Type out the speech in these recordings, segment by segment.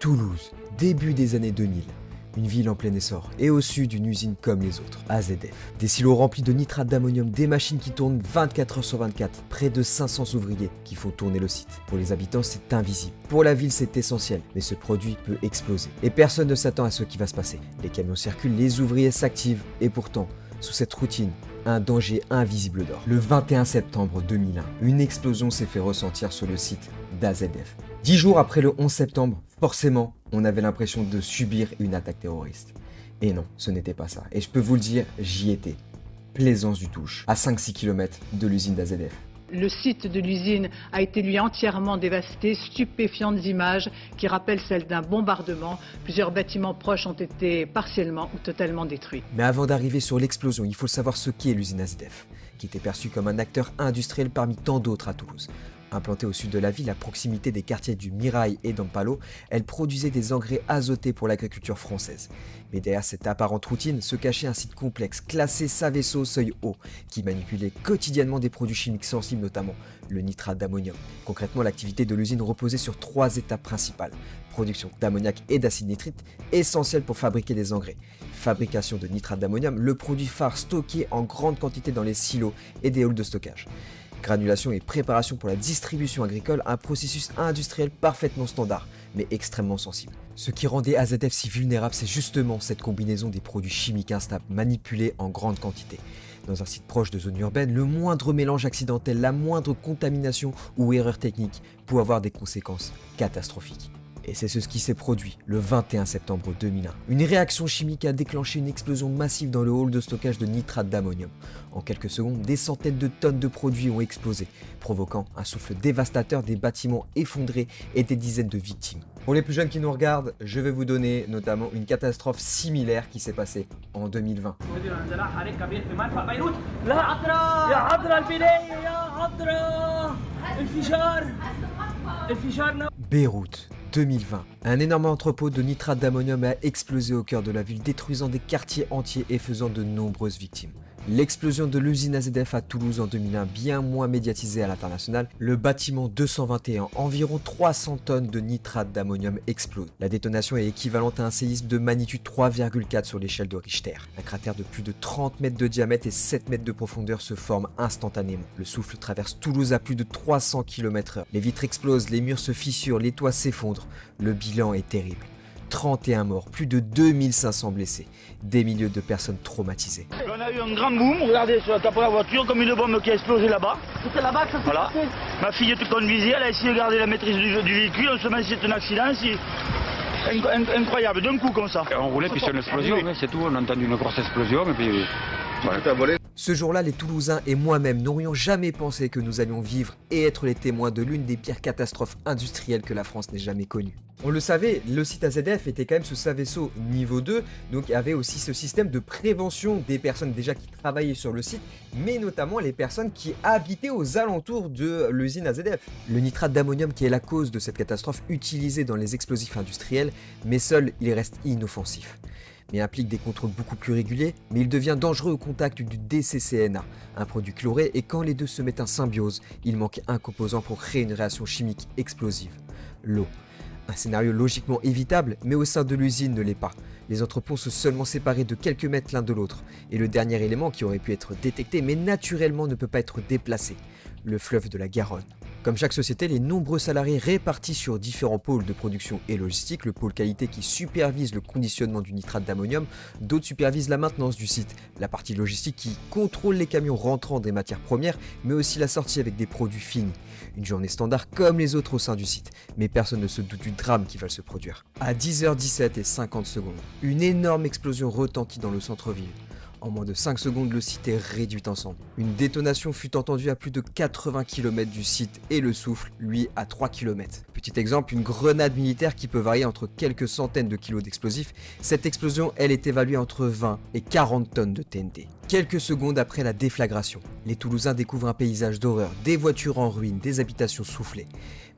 Toulouse, début des années 2000. Une ville en plein essor, et au sud une usine comme les autres, AZF. Des silos remplis de nitrate d'ammonium, des machines qui tournent 24 heures sur 24, près de 500 ouvriers qui font tourner le site. Pour les habitants, c'est invisible. Pour la ville, c'est essentiel, mais ce produit peut exploser. Et personne ne s'attend à ce qui va se passer. Les camions circulent, les ouvriers s'activent, et pourtant, sous cette routine, un danger invisible dort. Le 21 septembre 2001, une explosion s'est fait ressentir sur le site d'AZF. 10 jours après le 11 septembre, forcément, on avait l'impression de subir une attaque terroriste. Et non, ce n'était pas ça. Et je peux vous le dire, j'y étais. Plaisance du Touche, à 5-6 km de l'usine d'AZF. Le site de l'usine a été lui entièrement dévasté, stupéfiantes images qui rappellent celles d'un bombardement. Plusieurs bâtiments proches ont été partiellement ou totalement détruits. Mais avant d'arriver sur l'explosion, il faut savoir ce qu'est l'usine AZF, qui était perçue comme un acteur industriel parmi tant d'autres à Toulouse. Implantée au sud de la ville, à proximité des quartiers du Mirail et d'Ampalo, elle produisait des engrais azotés pour l'agriculture française. Mais derrière cette apparente routine se cachait un site complexe, classé Saveso Seuil Haut, qui manipulait quotidiennement des produits chimiques sensibles, notamment le nitrate d'ammonium. Concrètement, l'activité de l'usine reposait sur 3 étapes principales. Production d'ammoniac et d'acide nitrique, essentiel pour fabriquer des engrais. Fabrication de nitrate d'ammonium, le produit phare stocké en grande quantité dans les silos et des halls de stockage. Granulation et préparation pour la distribution agricole, un processus industriel parfaitement standard, mais extrêmement sensible. Ce qui rendait AZF si vulnérable, c'est justement cette combinaison des produits chimiques instables manipulés en grande quantité. Dans un site proche de zones urbaines, le moindre mélange accidentel, la moindre contamination ou erreur technique peut avoir des conséquences catastrophiques. Et c'est ce qui s'est produit le 21 septembre 2001. Une réaction chimique a déclenché une explosion massive dans le hall de stockage de nitrate d'ammonium. En quelques secondes, des centaines de tonnes de produits ont explosé, provoquant un souffle dévastateur, des bâtiments effondrés et des dizaines de victimes. Pour les plus jeunes qui nous regardent, je vais vous donner notamment une catastrophe similaire qui s'est passée en 2020. Beyrouth, 2020. Un énorme entrepôt de nitrate d'ammonium a explosé au cœur de la ville, détruisant des quartiers entiers et faisant de nombreuses victimes. L'explosion de l'usine AZF à Toulouse en 2001, bien moins médiatisée à l'international, le bâtiment 221, environ 300 tonnes de nitrate d'ammonium explose. La détonation est équivalente à un séisme de magnitude 3,4 sur l'échelle de Richter. Un cratère de plus de 30 mètres de diamètre et 7 mètres de profondeur se forme instantanément. Le souffle traverse Toulouse à plus de 300 km/h. Les vitres explosent, les murs se fissurent, les toits s'effondrent. Le bilan est terrible. 31 morts, plus de 2500 blessés, des milliers de personnes traumatisées. On a eu un grand boom, regardez sur la capot de la voiture, comme une bombe qui a explosé là-bas. C'était là-bas que ça s'est Voilà. passé. Ma fille te conduisait, elle a essayé de garder la maîtrise du véhicule, on se met c'est un accident, c'est incroyable, d'un coup comme ça. On roulait puis c'est une explosion, c'est tout, on a entendu une grosse explosion et puis voilà. Ce jour-là, les Toulousains et moi-même n'aurions jamais pensé que nous allions vivre et être les témoins de l'une des pires catastrophes industrielles que la France n'ait jamais connues. On le savait, le site AZF était quand même sous Saveso niveau 2, donc il y avait aussi ce système de prévention des personnes déjà qui travaillaient sur le site, mais notamment les personnes qui habitaient aux alentours de l'usine AZF. Le nitrate d'ammonium qui est la cause de cette catastrophe utilisé dans les explosifs industriels, mais seul il reste inoffensif. Mais implique des contrôles beaucoup plus réguliers, mais il devient dangereux au contact du DCCNA, un produit chloré, et quand les deux se mettent en symbiose, il manque un composant pour créer une réaction chimique explosive, l'eau. Un scénario logiquement évitable, mais au sein de l'usine ne l'est pas. Les entrepôts sont seulement séparés de quelques mètres l'un de l'autre, et le dernier élément qui aurait pu être détecté mais naturellement ne peut pas être déplacé, le fleuve de la Garonne. Comme chaque société, les nombreux salariés répartis sur différents pôles de production et logistique, le pôle qualité qui supervise le conditionnement du nitrate d'ammonium, d'autres supervisent la maintenance du site, la partie logistique qui contrôle les camions rentrant des matières premières, mais aussi la sortie avec des produits finis. Une journée standard comme les autres au sein du site, mais personne ne se doute du drame qui va se produire. À 10h17 et 50 secondes, une énorme explosion retentit dans le centre-ville. En moins de 5 secondes, le site est réduit en cendres. Une détonation fut entendue à plus de 80 km du site et le souffle, lui, à 3 km. Petit exemple, une grenade militaire qui peut varier entre quelques centaines de kilos d'explosifs. Cette explosion, elle est évaluée entre 20 et 40 tonnes de TNT. Quelques secondes après la déflagration, les Toulousains découvrent un paysage d'horreur, des voitures en ruine, des habitations soufflées.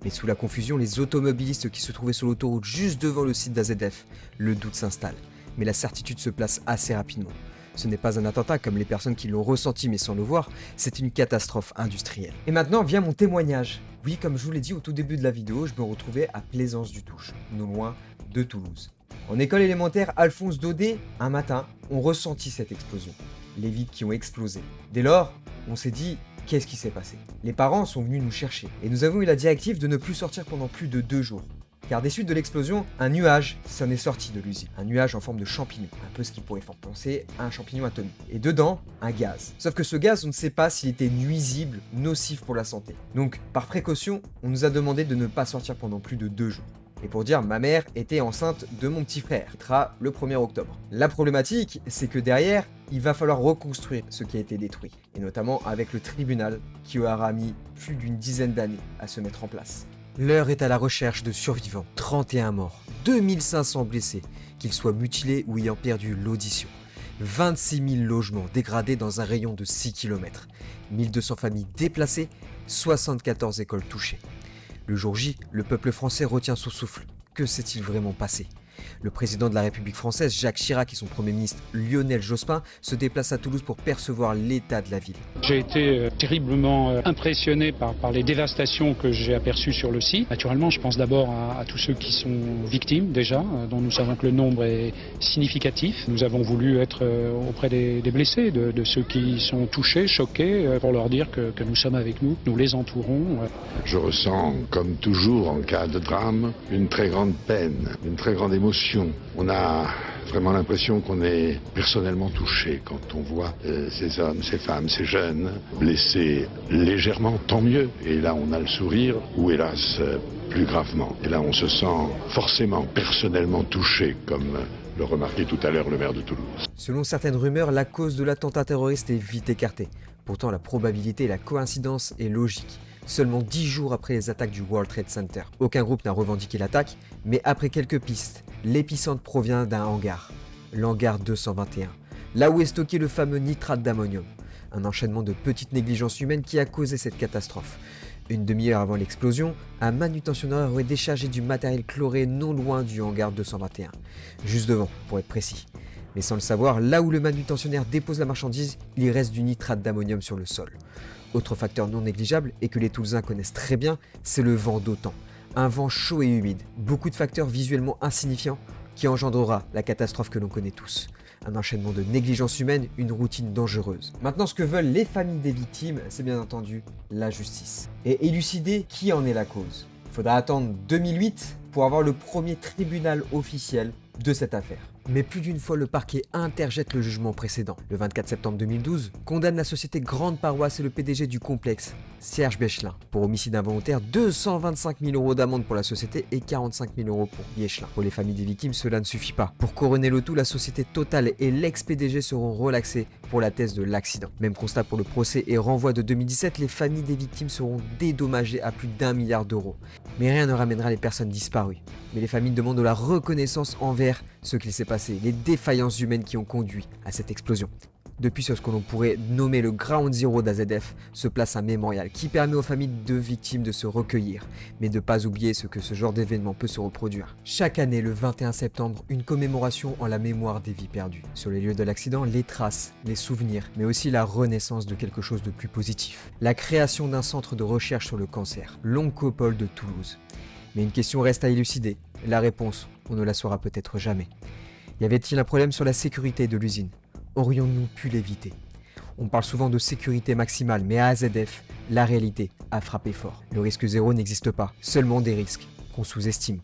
Mais sous la confusion, les automobilistes qui se trouvaient sur l'autoroute juste devant le site d'AZF, le doute s'installe. Mais la certitude se place assez rapidement. Ce n'est pas un attentat comme les personnes qui l'ont ressenti mais sans le voir, c'est une catastrophe industrielle. Et maintenant vient mon témoignage. Oui, comme je vous l'ai dit au tout début de la vidéo, je me retrouvais à Plaisance-du-Touche, non loin de Toulouse. En école élémentaire Alphonse Daudet, un matin, on ressentit cette explosion. Les vitres qui ont explosé. Dès lors, on s'est dit, qu'est-ce qui s'est passé? Les parents sont venus nous chercher et nous avons eu la directive de ne plus sortir pendant plus de 2 jours. Car des suites de l'explosion, un nuage s'en est sorti de l'usine. Un nuage en forme de champignon, un peu ce qui pourrait faire penser à un champignon atomique. Et dedans, un gaz. Sauf que ce gaz, on ne sait pas s'il était nuisible, nocif pour la santé. Donc, par précaution, on nous a demandé de ne pas sortir pendant plus de 2 jours. Et pour dire, ma mère était enceinte de mon petit frère, qui sera le 1er octobre. La problématique, c'est que derrière, il va falloir reconstruire ce qui a été détruit. Et notamment avec le tribunal, qui aura mis plus d'une dizaine d'années à se mettre en place. L'heure est à la recherche de survivants, 31 morts, 2500 blessés, qu'ils soient mutilés ou ayant perdu l'audition. 26 000 logements dégradés dans un rayon de 6 km, 1200 familles déplacées, 74 écoles touchées. Le jour J, le peuple français retient son souffle. Que s'est-il vraiment passé? Le président de la République française, Jacques Chirac, et son premier ministre, Lionel Jospin, se déplacent à Toulouse pour percevoir l'état de la ville. J'ai été terriblement impressionné par les dévastations que j'ai aperçues sur le site. Naturellement, je pense d'abord à tous ceux qui sont victimes déjà, dont nous savons que le nombre est significatif. Nous avons voulu être auprès des blessés, de ceux qui sont touchés, choqués, pour leur dire que nous sommes avec nous, nous les entourons. Je ressens, comme toujours en cas de drame, une très grande peine, une très grande émotion. On a vraiment l'impression qu'on est personnellement touché quand on voit ces hommes, ces femmes, ces jeunes blessés légèrement, tant mieux. Et là on a le sourire, ou hélas plus gravement. Et là on se sent forcément personnellement touché, comme le remarquait tout à l'heure le maire de Toulouse. Selon certaines rumeurs, la cause de l'attentat terroriste est vite écartée. Pourtant la probabilité et la coïncidence est logique. Seulement 10 jours après les attaques du World Trade Center. Aucun groupe n'a revendiqué l'attaque, mais après quelques pistes, l'épicentre provient d'un hangar, l'hangar 221, là où est stocké le fameux nitrate d'ammonium, un enchaînement de petites négligences humaines qui a causé cette catastrophe. Une demi-heure avant l'explosion, un manutentionnaire aurait déchargé du matériel chloré non loin du hangar 221, juste devant pour être précis. Mais sans le savoir, là où le manutentionnaire dépose la marchandise, il reste du nitrate d'ammonium sur le sol. Autre facteur non négligeable et que les Toulousains connaissent très bien, c'est le vent d'automne. Un vent chaud et humide, beaucoup de facteurs visuellement insignifiants qui engendrera la catastrophe que l'on connaît tous. Un enchaînement de négligence humaine, une routine dangereuse. Maintenant, ce que veulent les familles des victimes, c'est bien entendu la justice. Et élucider qui en est la cause. Il faudra attendre 2008 pour avoir le premier tribunal officiel de cette affaire. Mais plus d'une fois, le parquet interjette le jugement précédent. Le 24 septembre 2012, condamne la société Grande Paroisse et le PDG du complexe, Serge Bechelin, pour homicide involontaire, 225 000 € d'amende pour la société et 45 000 € pour Bechelin. Pour les familles des victimes, cela ne suffit pas. Pour couronner le tout, la société Total et l'ex-PDG seront relaxés pour la thèse de l'accident. Même constat pour le procès et renvoi de 2017, les familles des victimes seront dédommagées à plus d'1 milliard d'euros. Mais rien ne ramènera les personnes disparues. Mais les familles demandent de la reconnaissance envers ce qu'il s'est passé, les défaillances humaines qui ont conduit à cette explosion. Depuis ce que l'on pourrait nommer le Ground Zero d'AZF se place un mémorial qui permet aux familles de victimes de se recueillir, mais de ne pas oublier ce que ce genre d'événement peut se reproduire. Chaque année, le 21 septembre, une commémoration en la mémoire des vies perdues. Sur les lieux de l'accident, les traces, les souvenirs, mais aussi la renaissance de quelque chose de plus positif. La création d'un centre de recherche sur le cancer, l'Oncopole de Toulouse. Mais une question reste à élucider. La réponse, on ne la saura peut-être jamais. Y avait-il un problème sur la sécurité de l'usine? Aurions-nous pu l'éviter? On parle souvent de sécurité maximale, mais à AZF, la réalité a frappé fort. Le risque zéro n'existe pas, seulement des risques qu'on sous-estime.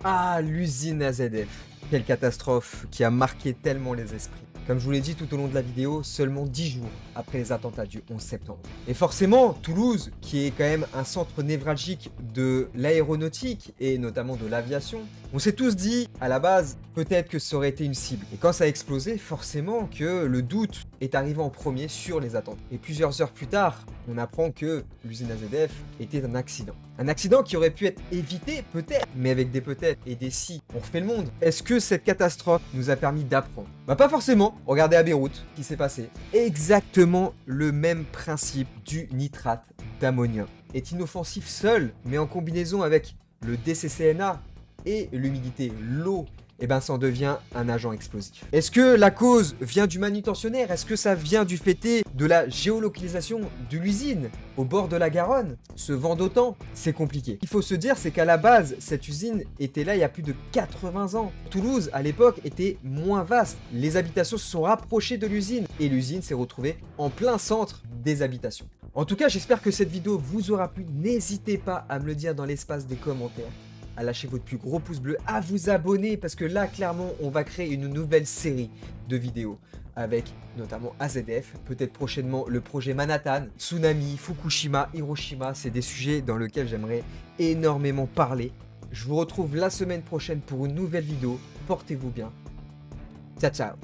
Ah, l'usine AZF. Quelle catastrophe qui a marqué tellement les esprits. Comme je vous l'ai dit tout au long de la vidéo, seulement 10 jours après les attentats du 11 septembre. Et forcément, Toulouse, qui est quand même un centre névralgique de l'aéronautique et notamment de l'aviation, on s'est tous dit, à la base, peut-être que ça aurait été une cible. Et quand ça a explosé, forcément que le doute est arrivé en premier sur les attentats. Et plusieurs heures plus tard, on apprend que l'usine AZF était un accident. Un accident qui aurait pu être évité, peut-être, mais avec des peut-être et des si, on refait le monde. Est-ce que cette catastrophe nous a permis d'apprendre? Bah pas forcément. Regardez à Beyrouth, ce qui s'est passé. Exactement le même principe du nitrate d'ammonium. Est inoffensif seul, mais en combinaison avec le DCCNA et l'humidité, l'eau et ben ça en devient un agent explosif. Est-ce que la cause vient du manutentionnaire? Est-ce que ça vient du fait de la géolocalisation de l'usine au bord de la Garonne? Ce vent d'autant, c'est compliqué. Il faut se dire, c'est qu'à la base, cette usine était là il y a plus de 80 ans. Toulouse, à l'époque, était moins vaste. Les habitations se sont rapprochées de l'usine et l'usine s'est retrouvée en plein centre des habitations. En tout cas, j'espère que cette vidéo vous aura plu. N'hésitez pas à me le dire dans l'espace des commentaires, à lâcher votre plus gros pouce bleu, à vous abonner parce que là, clairement, on va créer une nouvelle série de vidéos avec notamment AZF, peut-être prochainement le projet Manhattan, Tsunami, Fukushima, Hiroshima. C'est des sujets dans lesquels j'aimerais énormément parler. Je vous retrouve la semaine prochaine pour une nouvelle vidéo. Portez-vous bien. Ciao, ciao.